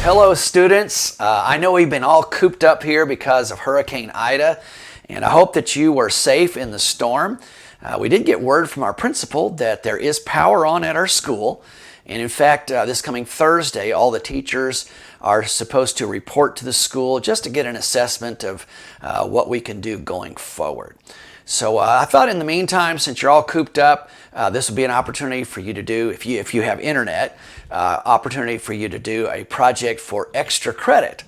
Hello students, I know we've been all cooped up here because of Hurricane Ida, and I hope that you were safe in the storm. We did get word from our principal that there is power on at our school, and in fact this coming Thursday all the teachers are supposed to report to the school just to get an assessment of what we can do going forward. So I thought in the meantime, since you're all cooped up, this would be an opportunity for you to do, if you have internet, opportunity for you to do a project for extra credit.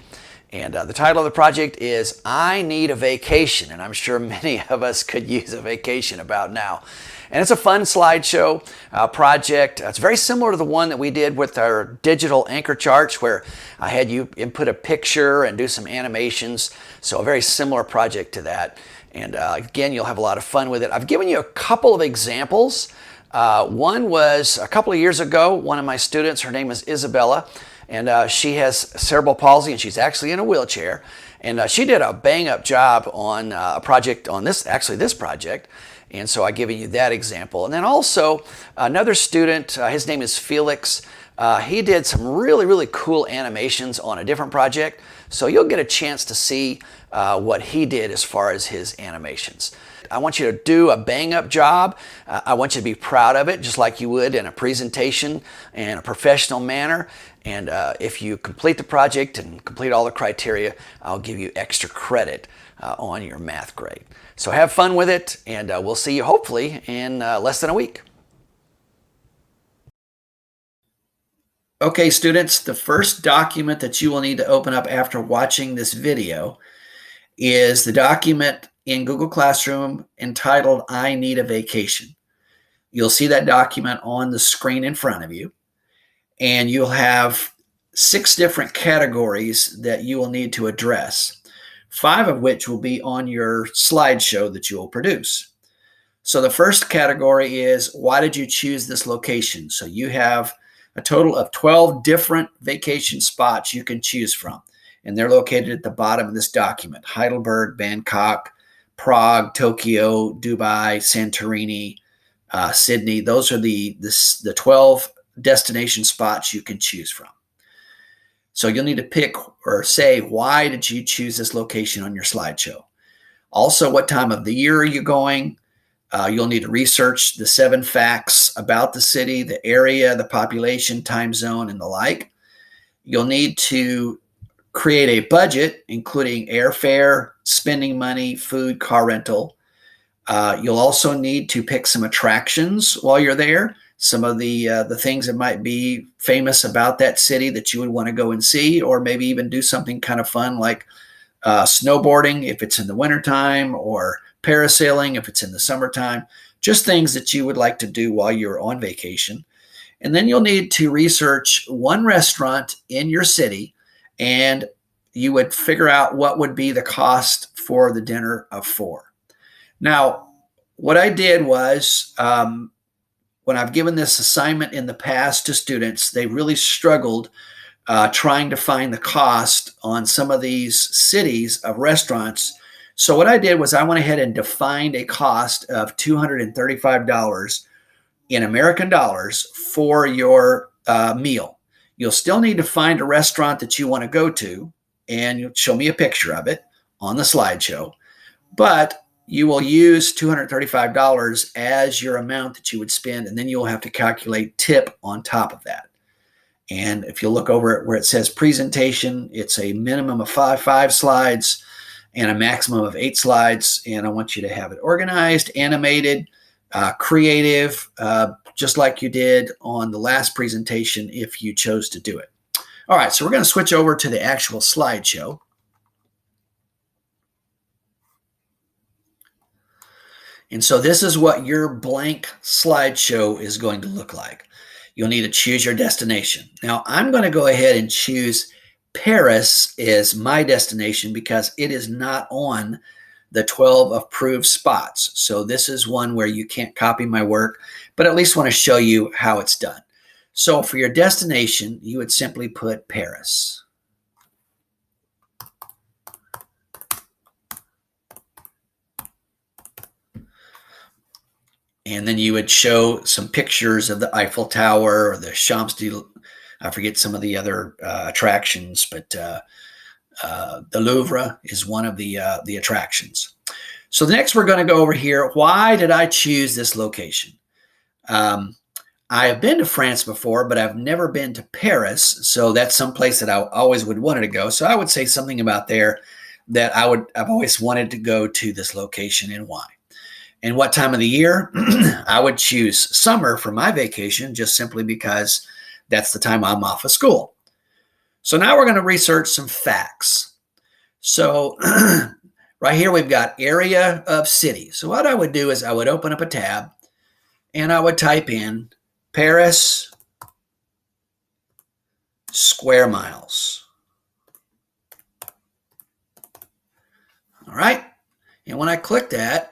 And the title of the project is I Need a Vacation, and I'm sure many of us could use a vacation about now. And it's a fun slideshow project. It's very similar to the one that we did with our digital anchor charts, where I had you input a picture and do some animations. So a very similar project to that. And again, you'll have a lot of fun with it. I've given you a couple of examples. One was a couple of years ago, one of my students, her name is Isabella, and she has cerebral palsy, and she's actually in a wheelchair. And she did a bang-up job on a project on this project. And so I've given you that example. And then also another student, his name is Felix. He did some really, really cool animations on a different project. So you'll get a chance to see what he did as far as his animations. I want you to do a bang-up job. I want you to be proud of it, just like you would in a presentation in a professional manner. And if you complete the project and complete all the criteria, I'll give you extra credit on your math grade. So have fun with it, and we'll see you hopefully in less than a week. Okay, students, the first document that you will need to open up after watching this video is the document in Google Classroom entitled I Need a Vacation. You'll see that document on the screen in front of you, and you'll have 6 different categories that you will need to address, 5 of which will be on your slideshow that you will produce. So the first category is, why did you choose this location? So you have a total of 12 different vacation spots you can choose from, and they're located at the bottom of this document: Heidelberg, Bangkok, Prague, Tokyo, Dubai, Santorini, Sydney. Those are the 12 destination spots you can choose from. So you'll need to pick or say, why did you choose this location on your slideshow? Also, what time of the year are you going? You'll need to research the 7 facts about the city, the area, the population, time zone, and the like. You'll need to create a budget, including airfare, spending money, food, car rental. You'll also need to pick some attractions while you're there, some of the things that might be famous about that city that you would want to go and see, or maybe even do something kind of fun like snowboarding if it's in the wintertime, or parasailing if it's in the summertime, just things that you would like to do while you're on vacation. And then you'll need to research one restaurant in your city, and you would figure out what would be the cost for the dinner of 4. Now, what I did was, when I've given this assignment in the past to students, they really struggled trying to find the cost on some of these cities of restaurants. So what I did was I went ahead and defined a cost of $235 in American dollars for your meal. You'll still need to find a restaurant that you want to go to, and you'll show me a picture of it on the slideshow. But you will use $235 as your amount that you would spend, and then you'll have to calculate tip on top of that. And if you look over at where it says presentation, it's a minimum of five slides and a maximum of 8 slides. And I want you to have it organized, animated, creative, just like you did on the last presentation if you chose to do it. All right, so we're going to switch over to the actual slideshow. And so this is what your blank slideshow is going to look like. You'll need to choose your destination. Now, I'm going to go ahead and choose Paris as my destination because it is not on the 12 approved spots. So this is one where you can't copy my work, but at least want to show you how it's done. So for your destination, you would simply put Paris. And then you would show some pictures of the Eiffel Tower or the I forget some of the other attractions, but the Louvre is one of the attractions. So next we're going to go over here. Why did I choose this location? I have been to France before, but I've never been to Paris. So that's someplace that I always would wanted to go. So I would say something about there that I've always wanted to go to this location, and why. And what time of the year? I would choose summer for my vacation, just simply because that's the time I'm off of school. So now we're going to research some facts. So right here we've got area of city. So what I would do is I would open up a tab and I would type in Paris square miles. All right. And when I click that,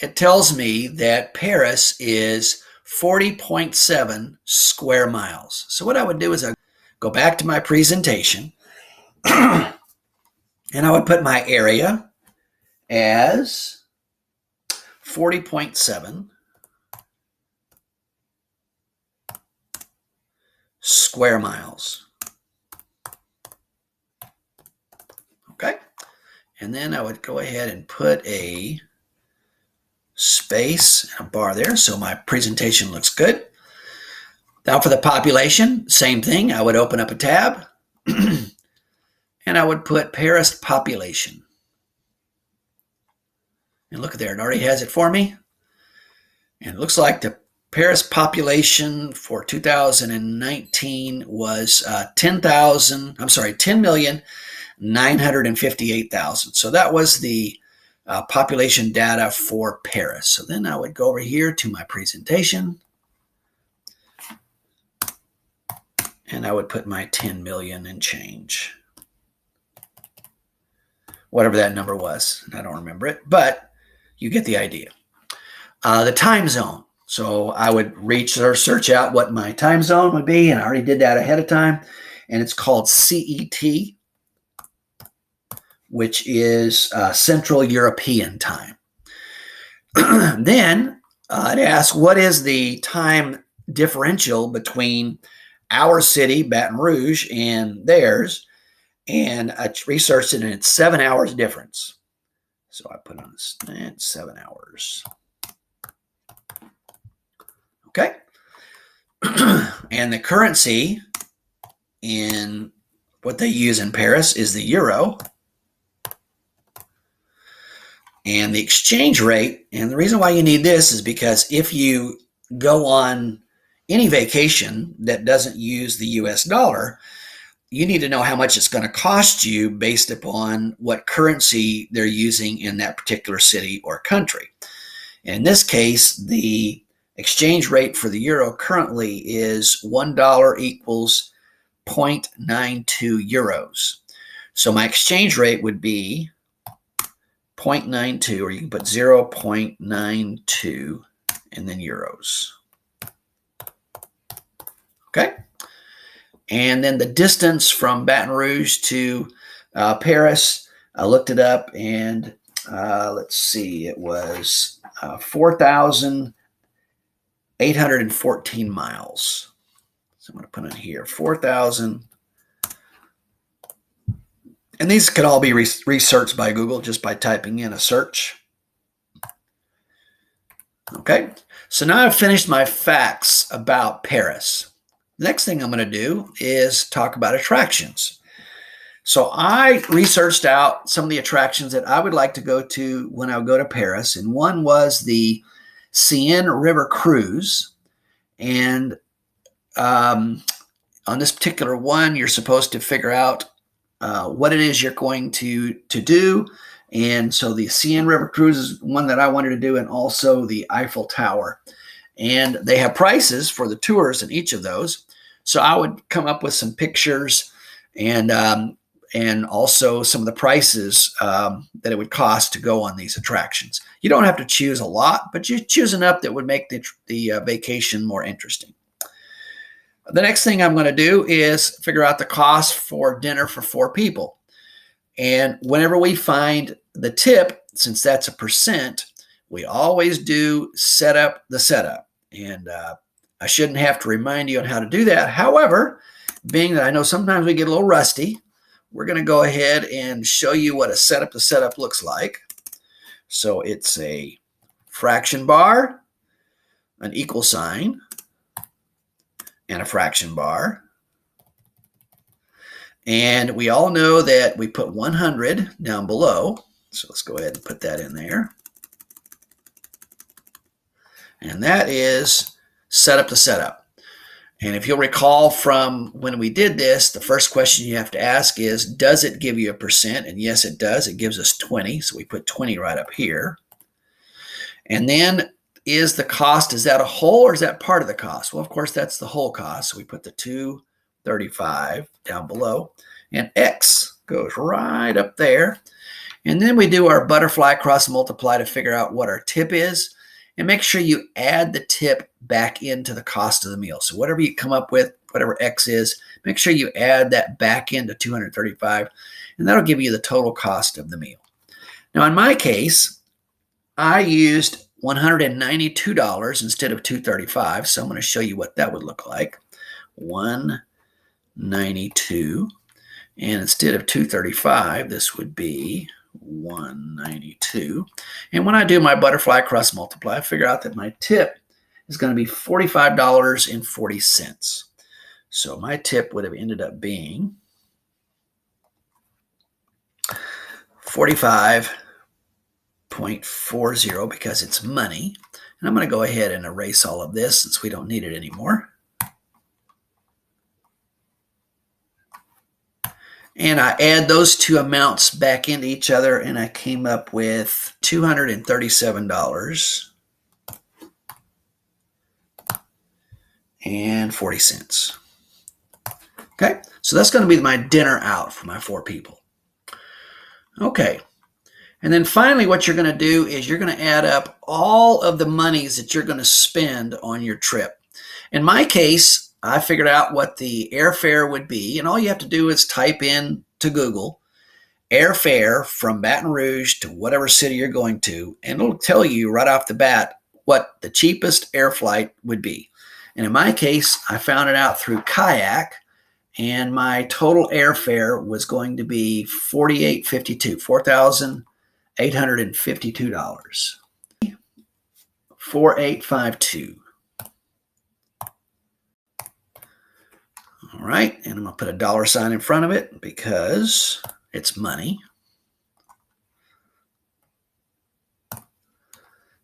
it tells me that Paris is 40.7 square miles. So what I would do is I go back to my presentation and I would put my area as 40.7 square miles. Okay. And then I would go ahead and put a space and a bar there so my presentation looks good. Now for the population, same thing. I would open up a tab and I would put Paris population. And look there, it already has it for me. And it looks like the Paris population for 2019 was 10,958,000. So that was the population data for Paris. So then I would go over here to my presentation and I would put my 10 million and change. Whatever that number was. I don't remember it, but you get the idea. The time zone. So I would reach or search out what my time zone would be, and I already did that ahead of time. And it's called CET, which is Central European Time. Then I'd ask, what is the time differential between our city, Baton Rouge, and theirs? And I researched it, and it's 7 hours difference. So I put on this, 7 hours. Okay. And the currency in what they use in Paris is the euro. And the exchange rate, and the reason why you need this is because if you go on any vacation that doesn't use the US dollar, you need to know how much it's going to cost you based upon what currency they're using in that particular city or country. And in this case, the exchange rate for the euro currently is $1 equals 0.92 euros. So my exchange rate would be 0.92, or you can put 0.92 and then euros. Okay. And then the distance from Baton Rouge to Paris, I looked it up, and let's see, it was 4,814 miles. So I'm going to put in here 4,000. And these could all be researched by Google just by typing in a search. Okay, so now I've finished my facts about Paris. The next thing I'm going to do is talk about attractions. So I researched out some of the attractions that I would like to go to when I would go to Paris. And one was the Seine River Cruise. And on this particular one, you're supposed to figure out what it is you're going to do. And so the Seine River Cruise is one that I wanted to do, and also the Eiffel Tower. And they have prices for the tours in each of those. So I would come up with some pictures and also some of the prices that it would cost to go on these attractions. You don't have to choose a lot, but you choose enough that would make the vacation more interesting. The next thing I'm going to do is figure out the cost for dinner for 4 people. And whenever we find the tip, since that's a percent, we always do the setup. And I shouldn't have to remind you on how to do that. However, being that I know sometimes we get a little rusty, we're going to go ahead and show you what a setup to setup looks like. So it's a fraction bar, an equal sign, and a fraction bar. And we all know that we put 100 down below. So let's go ahead and put that in there. And that is setup to setup. And if you'll recall from when we did this, the first question you have to ask is, does it give you a percent? And yes, it does. It gives us 20. So we put 20 right up here. And then is the cost, is that a whole or is that part of the cost? Well, of course, that's the whole cost. So we put the 235 down below. And X goes right up there. And then we do our butterfly cross multiply to figure out what our tip is. And make sure you add the tip back into the cost of the meal. So whatever you come up with, whatever X is, make sure you add that back into 235, and that'll give you the total cost of the meal. Now, in my case, I used $192 instead of $235, so I'm going to show you what that would look like. $192, and instead of $235, this would be $192. And when I do my butterfly cross multiply, I figure out that my tip is going to be $45.40. So my tip would have ended up being $45.40 because it's money. And I'm going to go ahead and erase all of this since we don't need it anymore. And I add those two amounts back into each other, and I came up with $237.40. Okay, so that's going to be my dinner out for my 4 people. Okay, and then finally what you're going to do is you're going to add up all of the monies that you're going to spend on your trip. In my case, I figured out what the airfare would be, and all you have to do is type in to Google airfare from Baton Rouge to whatever city you're going to, and it'll tell you right off the bat what the cheapest air flight would be. And in my case, I found it out through Kayak, and my total airfare was going to be $4,852. $4,852. All right, and I'm going to put a dollar sign in front of it because it's money.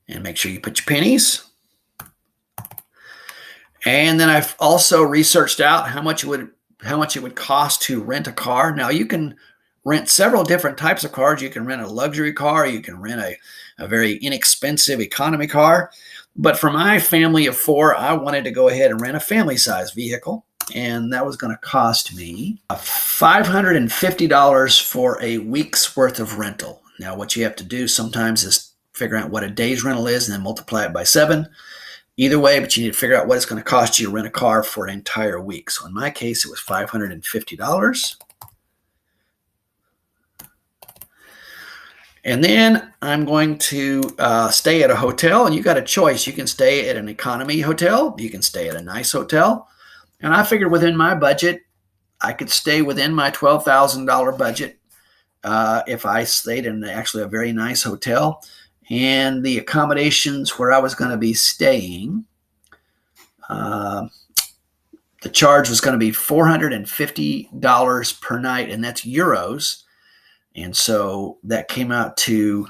And make sure you put your pennies. And then I've also researched out how much it would cost to rent a car. Now, you can rent several different types of cars. You can rent a luxury car. You can rent a very inexpensive economy car. But for my family of 4, I wanted to go ahead and rent a family-size vehicle. And that was going to cost me $550 for a week's worth of rental. Now, what you have to do sometimes is figure out what a day's rental is and then multiply it by 7. Either way, but you need to figure out what it's going to cost you to rent a car for an entire week. So in my case, it was $550. And then I'm going to stay at a hotel, and you got a choice. You can stay at an economy hotel. You can stay at a nice hotel. And I figured within my budget, I could stay within my $12,000 budget if I stayed in actually a very nice hotel. And the accommodations where I was going to be staying, the charge was going to be $450 per night, and that's euros. And so that came out to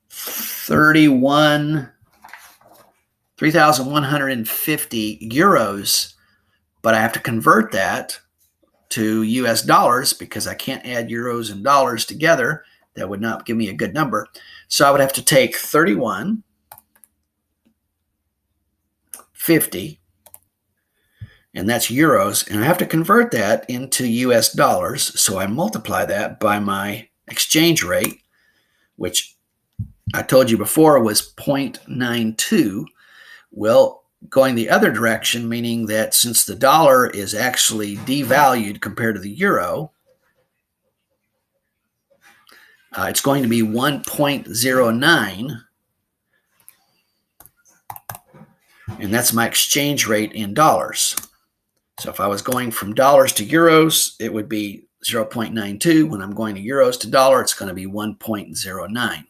3,150 euros. But I have to convert that to US dollars because I can't add euros and dollars together. That would not give me a good number. So I would have to take 31.50, and that's euros, and I have to convert that into US dollars. So I multiply that by my exchange rate, which I told you before was 0.92. Well, going the other direction, meaning that since the dollar is actually devalued compared to the euro, it's going to be 1.09, and that's my exchange rate in dollars. So if I was going from dollars to euros, it would be 0.92. When I'm going to euros to dollar, it's going to be 1.09.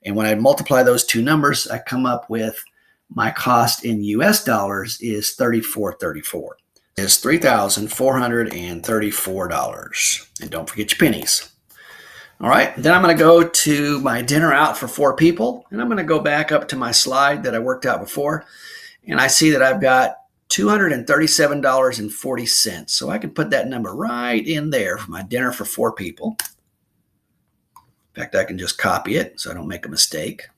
And when I multiply those two numbers, I come up with my cost in US dollars is $34.34. It's $3,434. And don't forget your pennies. All right, then I'm going to go to my dinner out for 4 people, and I'm going to go back up to my slide that I worked out before, and I see that I've got $237.40. So I can put that number right in there for my dinner for 4 people. In fact, I can just copy it so I don't make a mistake.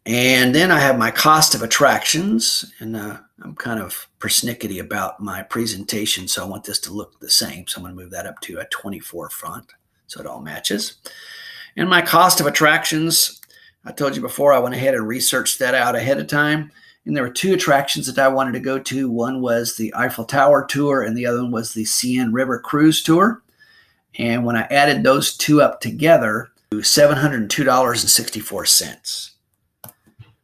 And then I have my cost of attractions, and I'm kind of persnickety about my presentation, so I want this to look the same. So I'm going to move that up to a 24 font so it all matches. And my cost of attractions, I told you before, I went ahead and researched that out ahead of time. And there were 2 attractions that I wanted to go to. One was the Eiffel Tower tour, and the other one was the Seine River Cruise tour. And when I added those 2 up together, $702.64.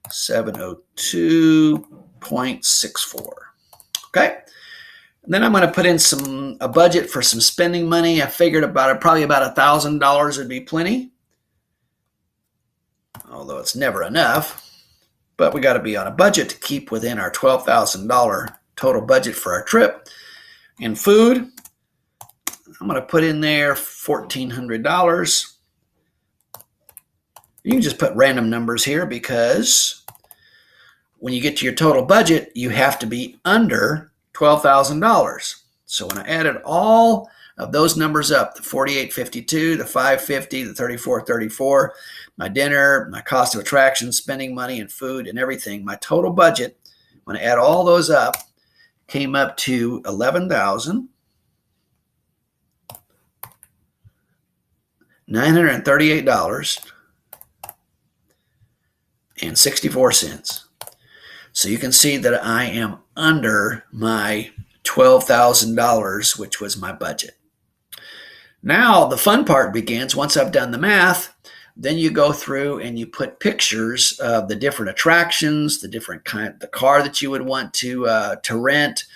702.64. Okay. And then I'm going to put in a budget for some spending money. I figured probably about $1,000 would be plenty. Although it's never enough. But we got to be on a budget to keep within our $12,000 total budget for our trip. And food, I'm going to put in there $1,400. You can just put random numbers here because when you get to your total budget, you have to be under $12,000. So when I added all of those numbers up, the $4,852, the $550, the $34.34, my dinner, my cost of attraction, spending money and food and everything, my total budget, when I add all those up, came up to $11,938.64. So you can see that I am under my $12,000, which was my budget. Now the fun part begins. Once I've done the math, then you go through and you put pictures of the different attractions, the car that you would want to rent,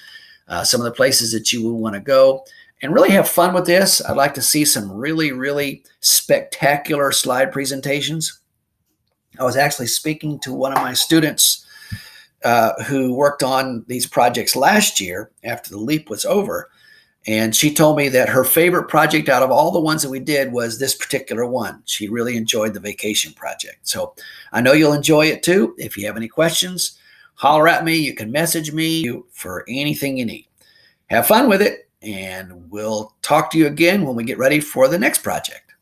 some of the places that you would want to go, and really have fun with this. I'd like to see some really, really spectacular slide presentations. I was actually speaking to one of my students who worked on these projects last year after the leap was over. And she told me that her favorite project out of all the ones that we did was this particular one. She really enjoyed the vacation project. So I know you'll enjoy it too. If you have any questions, holler at me. You can message me for anything you need. Have fun with it, and we'll talk to you again when we get ready for the next project.